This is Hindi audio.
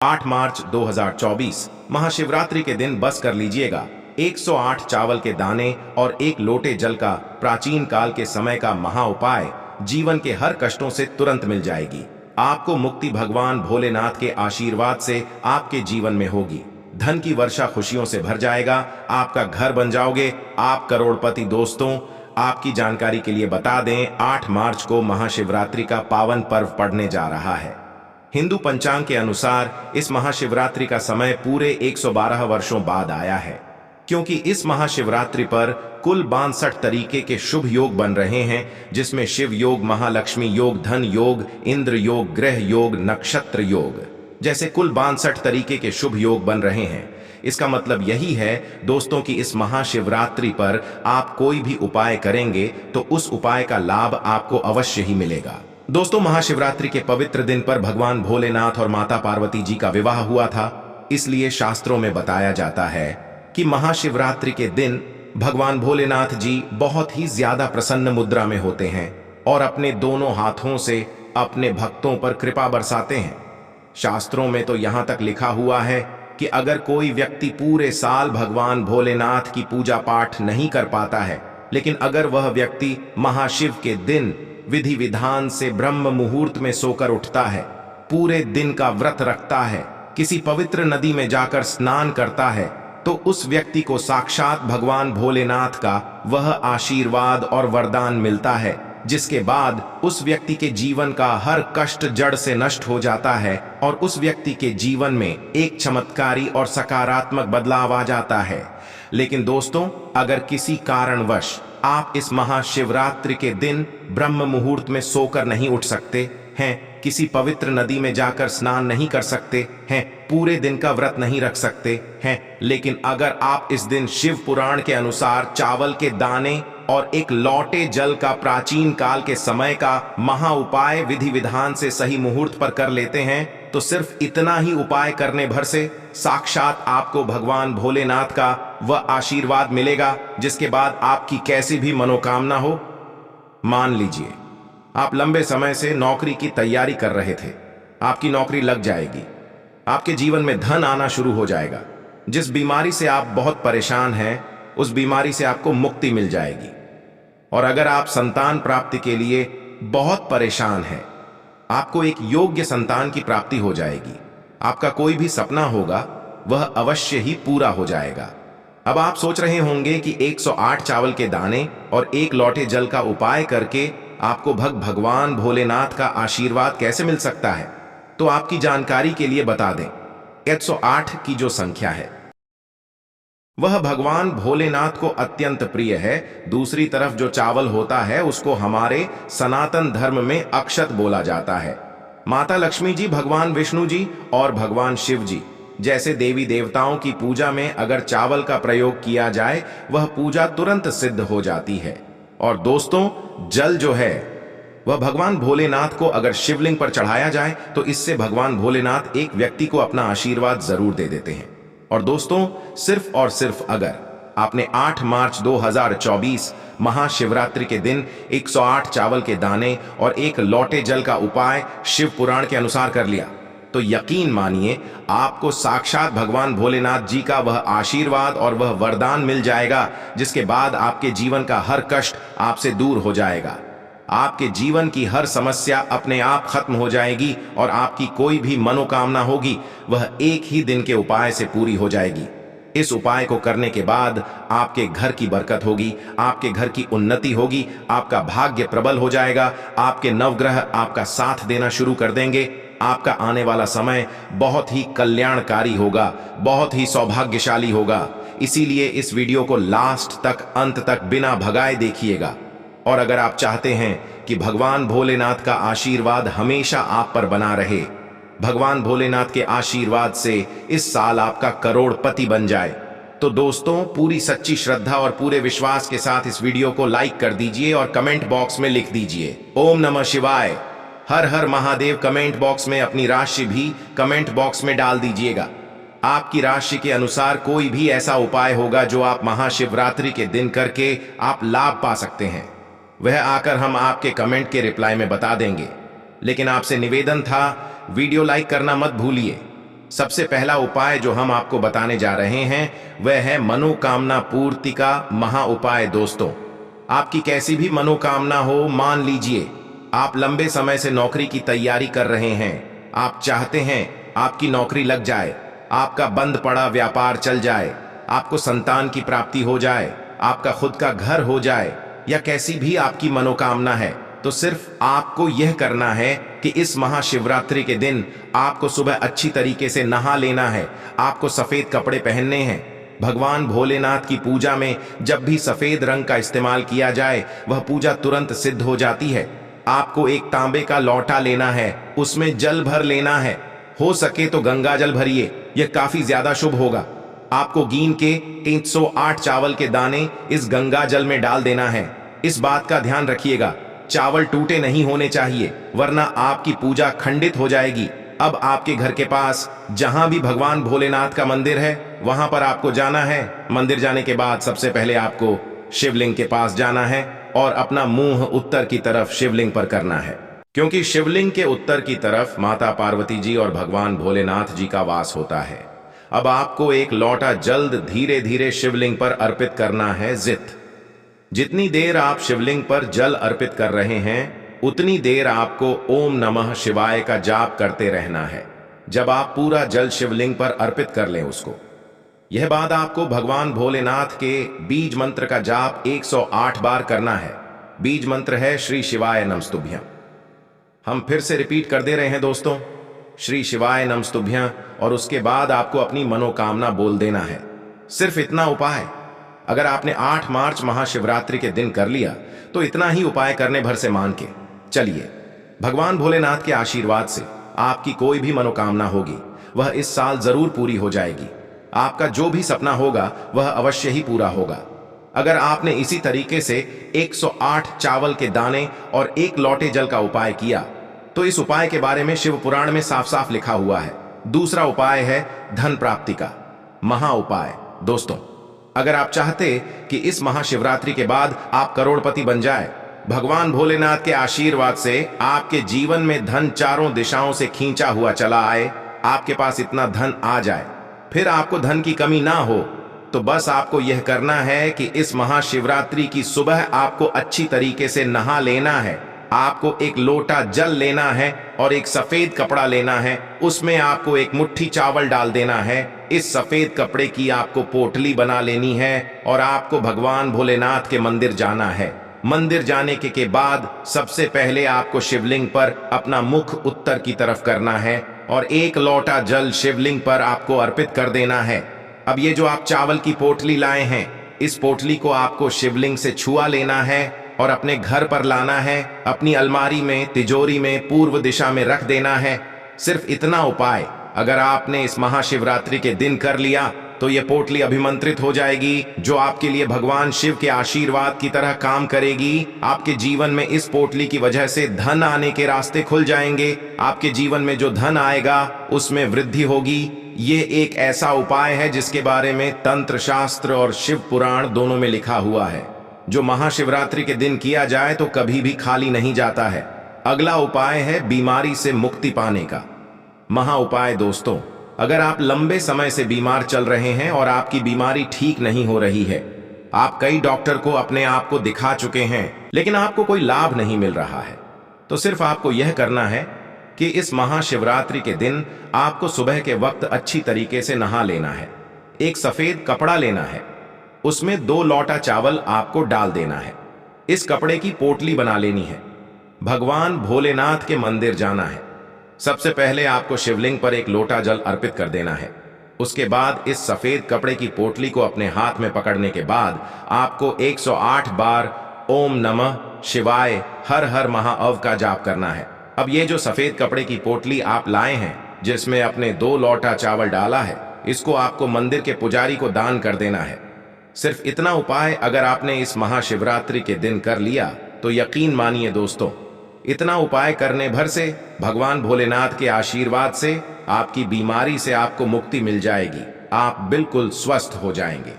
8 मार्च 2024 महाशिवरात्रि के दिन बस कर लीजिएगा 108 चावल के दाने और एक लोटे जल का प्राचीन काल के समय का महा उपाय जीवन के हर कष्टों से तुरंत मिल जाएगी। आपको मुक्ति भगवान भोलेनाथ के आशीर्वाद से आपके जीवन में होगी। धन की वर्षा खुशियों से भर जाएगा, आपका घर बन जाओगे, आप करोड़पति। दोस्तों, आपकी जानकारी के लिए बता दें, 8 मार्च को महाशिवरात्रि का पावन पर्व पड़ने जा रहा है। हिंदू पंचांग के अनुसार इस महाशिवरात्रि का समय पूरे 112 वर्षों बाद आया है, क्योंकि इस महाशिवरात्रि पर कुल 62 तरीके के शुभ योग बन रहे हैं, जिसमें शिव योग, महालक्ष्मी योग, धन योग, इंद्र योग, ग्रह योग, नक्षत्र योग जैसे कुल 62 तरीके के शुभ योग बन रहे हैं। इसका मतलब यही है दोस्तों कि इस महाशिवरात्रि पर आप कोई भी उपाय करेंगे तो उस उपाय का लाभ आपको अवश्य ही मिलेगा। दोस्तों, महाशिवरात्रि के पवित्र दिन पर भगवान भोलेनाथ और माता पार्वती जी का विवाह हुआ था। इसलिए शास्त्रों में बताया जाता है कि महाशिवरात्रि के दिन भगवान भोलेनाथ जी बहुत ही ज्यादा प्रसन्न मुद्रा में होते हैं और अपने दोनों हाथों से अपने भक्तों पर कृपा बरसाते हैं। शास्त्रों में तो यहां तक लिखा हुआ है कि अगर कोई व्यक्ति पूरे साल भगवान भोलेनाथ की पूजा पाठ नहीं कर पाता है, लेकिन अगर वह व्यक्ति महाशिव के दिन विधि विधान से ब्रह्म मुहूर्त में सोकर उठता है, पूरे दिन का व्रत रखता है, किसी पवित्र नदी में जाकर स्नान करता है, तो उस व्यक्ति को साक्षात भगवान भोलेनाथ का वह आशीर्वाद और वरदान मिलता है, जिसके बाद उस व्यक्ति के जीवन का हर कष्ट जड़ से नष्ट हो जाता है और उस व्यक्ति के जीवन में एक चमत्कारी और सकारात्मक बदलाव आ जाता है। लेकिन दोस्तों, अगर किसी कारणवश आप इस महाशिवरात्रि के दिन ब्रह्म मुहूर्त में सोकर नहीं उठ सकते हैं, किसी पवित्र नदी में जाकर स्नान नहीं कर सकते हैं, पूरे दिन का व्रत नहीं रख सकते हैं, लेकिन अगर आप इस दिन शिव पुराण के अनुसार चावल के दाने और एक लौटे जल का प्राचीन काल के समय का महा उपाय विधि विधान से सही मुहूर्त पर कर लेते हैं, तो सिर्फ इतना ही उपाय करने भर से साक्षात आपको भगवान भोलेनाथ का वह आशीर्वाद मिलेगा, जिसके बाद आपकी कैसी भी मनोकामना हो। मान लीजिए आप लंबे समय से नौकरी की तैयारी कर रहे थे, आपकी नौकरी लग जाएगी, आपके जीवन में धन आना शुरू हो जाएगा। जिस बीमारी से आप बहुत परेशान हैं, उस बीमारी से आपको मुक्ति मिल जाएगी। और अगर आप संतान प्राप्ति के लिए बहुत परेशान हैं, आपको एक योग्य संतान की प्राप्ति हो जाएगी। आपका कोई भी सपना होगा वह अवश्य ही पूरा हो जाएगा। अब आप सोच रहे होंगे कि 108 चावल के दाने और एक लौटे जल का उपाय करके आपको भगवान भोलेनाथ का आशीर्वाद कैसे मिल सकता है। तो आपकी जानकारी के लिए बता दें, 108 की जो संख्या है वह भगवान भोलेनाथ को अत्यंत प्रिय है। दूसरी तरफ जो चावल होता है उसको हमारे सनातन धर्म में अक्षत बोला जाता है। माता लक्ष्मी जी, भगवान विष्णु जी और भगवान शिव जी जैसे देवी देवताओं की पूजा में अगर चावल का प्रयोग किया जाए, वह पूजा तुरंत सिद्ध हो जाती है। और दोस्तों, जल जो है वह भगवान भोलेनाथ को अगर शिवलिंग पर चढ़ाया जाए तो इससे भगवान भोलेनाथ एक व्यक्ति को अपना आशीर्वाद जरूर दे देते हैं। और दोस्तों, सिर्फ और सिर्फ अगर आपने 8 मार्च 2024 महाशिवरात्रि के दिन 108 चावल के दाने और एक लौटे जल का उपाय शिव पुराण के अनुसार कर लिया, तो यकीन मानिए आपको साक्षात भगवान भोलेनाथ जी का वह आशीर्वाद और वह वरदान मिल जाएगा, जिसके बाद आपके जीवन का हर कष्ट आपसे दूर हो जाएगा। आपके जीवन की हर समस्या अपने आप खत्म हो जाएगी और आपकी कोई भी मनोकामना होगी वह एक ही दिन के उपाय से पूरी हो जाएगी। इस उपाय को करने के बाद आपके घर की बरकत होगी, आपके घर की उन्नति होगी, आपका भाग्य प्रबल हो जाएगा, आपके नवग्रह आपका साथ देना शुरू कर देंगे। आपका आने वाला समय बहुत ही कल्याणकारी होगा, बहुत ही सौभाग्यशाली होगा। इसीलिए इस वीडियो को लास्ट तक, अंत तक बिना भगाए देखिएगा। और अगर आप चाहते हैं कि भगवान भोलेनाथ का आशीर्वाद हमेशा आप पर बना रहे, भगवान भोलेनाथ के आशीर्वाद से इस साल आपका करोड़पति बन जाए, तो दोस्तों, पूरी सच्ची श्रद्धा और पूरे विश्वास के साथ इस वीडियो को लाइक कर दीजिए और कमेंट बॉक्स में लिख दीजिए ओम नमः शिवाय, हर हर महादेव। कमेंट बॉक्स में अपनी राशि भी कमेंट बॉक्स में डाल दीजिएगा। आपकी राशि के अनुसार कोई भी ऐसा उपाय होगा जो आप महाशिवरात्रि के दिन करके आप लाभ पा सकते हैं, वह आकर हम आपके कमेंट के रिप्लाई में बता देंगे। लेकिन आपसे निवेदन था, वीडियो लाइक करना मत भूलिए, सबसे पहला उपाय जो हम आपको बताने जा रहे हैं वह है मनोकामना पूर्ति का महा उपाय। दोस्तों, आपकी कैसी भी मनोकामना हो, मान लीजिए आप लंबे समय से नौकरी की तैयारी कर रहे हैं, आप चाहते हैं आपकी नौकरी लग जाए, आपका बंद पड़ा व्यापार चल जाए, आपको संतान की प्राप्ति हो जाए, आपका खुद का घर हो जाए, या कैसी भी आपकी मनोकामना है, तो सिर्फ आपको यह करना है कि इस महाशिवरात्रि के दिन आपको सुबह अच्छी तरीके से नहा लेना है, आपको सफेद कपड़े पहनने हैं। भगवान भोलेनाथ की पूजा में जब भी सफेद रंग का इस्तेमाल किया जाए वह पूजा तुरंत सिद्ध हो जाती है। आपको एक तांबे का लौटा लेना है, उसमें जल भर लेना है, हो सके तो गंगा जल भरिए, यह काफी ज्यादा शुभ होगा। आपको गिन के 108 चावल के दाने इस गंगा जल में डाल देना है। इस बात का ध्यान रखिएगा, चावल टूटे नहीं होने चाहिए, वरना आपकी पूजा खंडित हो जाएगी। अब आपके घर के पास जहां भी भगवान भोलेनाथ का मंदिर है वहां पर आपको जाना है। मंदिर जाने के बाद सबसे पहले आपको शिवलिंग के पास जाना है और अपना मुंह उत्तर की तरफ शिवलिंग पर करना है, क्योंकि शिवलिंग के उत्तर की तरफ माता पार्वती जी और भगवान भोलेनाथ जी का वास होता है। अब आपको एक लौटा जल्द धीरे धीरे शिवलिंग पर अर्पित करना है। जितनी देर आप शिवलिंग पर जल अर्पित कर रहे हैं उतनी देर आपको ओम नमः शिवाय का जाप करते रहना है। जब आप पूरा जल शिवलिंग पर अर्पित कर लें उसको, यह बात आपको भगवान भोलेनाथ के बीज मंत्र का जाप 108 बार करना है। बीज मंत्र है श्री शिवाय नमस्तुभ्यं। हम फिर से रिपीट कर दे रहे हैं दोस्तों, श्री शिवाय नमस्तुभ्यं, और उसके बाद आपको अपनी मनोकामना बोल देना है। सिर्फ इतना उपाय अगर आपने 8 मार्च महाशिवरात्रि के दिन कर लिया तो इतना ही उपाय करने भर से मान के चलिए, भगवान भोलेनाथ के आशीर्वाद से आपकी कोई भी मनोकामना होगी वह इस साल जरूर पूरी हो जाएगी। आपका जो भी सपना होगा वह अवश्य ही पूरा होगा। अगर आपने इसी तरीके से 108 चावल के दाने और 1 लोटे जल का उपाय किया तो इस उपाय के बारे में शिव पुराण में साफ साफ लिखा हुआ है। दूसरा उपाय है धन प्राप्ति का महा उपाय। दोस्तों, अगर आप चाहते कि इस महाशिवरात्रि के बाद आप करोड़पति बन जाए, भगवान भोलेनाथ के आशीर्वाद से आपके जीवन में धन चारों दिशाओं से खींचा हुआ चला आए, आपके पास इतना धन आ जाए, फिर आपको धन की कमी ना हो, तो बस आपको यह करना है कि इस महाशिवरात्रि की सुबह आपको अच्छी तरीके से नहा लेना है। आपको एक लोटा जल लेना है और एक सफेद कपड़ा लेना है, उसमें आपको एक मुट्ठी चावल डाल देना है। इस सफेद कपड़े की आपको पोटली बना लेनी है और आपको भगवान भोलेनाथ के मंदिर जाना है। मंदिर जाने के बाद सबसे पहले आपको शिवलिंग पर अपना मुख उत्तर की तरफ करना है और 1 लोटा जल शिवलिंग पर आपको अर्पित कर देना है। अब ये जो आप चावल की पोटली लाए हैं, इस पोटली को आपको शिवलिंग से छुआ लेना है और अपने घर पर लाना है, अपनी अलमारी में, तिजोरी में पूर्व दिशा में रख देना है। सिर्फ इतना उपाय अगर आपने इस महाशिवरात्रि के दिन कर लिया तो यह पोटली अभिमंत्रित हो जाएगी, जो आपके लिए भगवान शिव के आशीर्वाद की तरह काम करेगी। आपके जीवन में इस पोटली की वजह से धन आने के रास्ते खुल जाएंगे। आपके जीवन में जो धन आएगा उसमें वृद्धि होगी। ये एक ऐसा उपाय है जिसके बारे में तंत्र शास्त्र और शिव पुराण दोनों में लिखा हुआ है। जो महाशिवरात्रि के दिन किया जाए तो कभी भी खाली नहीं जाता है। अगला उपाय है बीमारी से मुक्ति पाने का महा उपाय। दोस्तों, अगर आप लंबे समय से बीमार चल रहे हैं और आपकी बीमारी ठीक नहीं हो रही है, आप कई डॉक्टर को अपने आप को दिखा चुके हैं लेकिन आपको कोई लाभ नहीं मिल रहा है, तो सिर्फ आपको यह करना है कि इस महाशिवरात्रि के दिन आपको सुबह के वक्त अच्छी तरीके से नहा लेना है। एक सफेद कपड़ा लेना है, उसमें 2 लोटा चावल आपको डाल देना है। इस कपड़े की पोटली बना लेनी है। भगवान भोलेनाथ के मंदिर जाना है। सबसे पहले आपको शिवलिंग पर 1 लोटा जल अर्पित कर देना है। उसके बाद इस सफेद कपड़े की पोटली को अपने हाथ में पकड़ने के बाद आपको 108 बार ओम नमः शिवाय हर हर महाअव का जाप करना है। अब ये जो सफेद कपड़े की पोटली आप लाए हैं जिसमें अपने 2 लोटा चावल डाला है, इसको आपको मंदिर के पुजारी को दान कर देना है। सिर्फ इतना उपाय अगर आपने इस महाशिवरात्रि के दिन कर लिया तो यकीन मानिए दोस्तों, इतना उपाय करने भर से भगवान भोलेनाथ के आशीर्वाद से आपकी बीमारी से आपको मुक्ति मिल जाएगी। आप बिल्कुल स्वस्थ हो जाएंगे।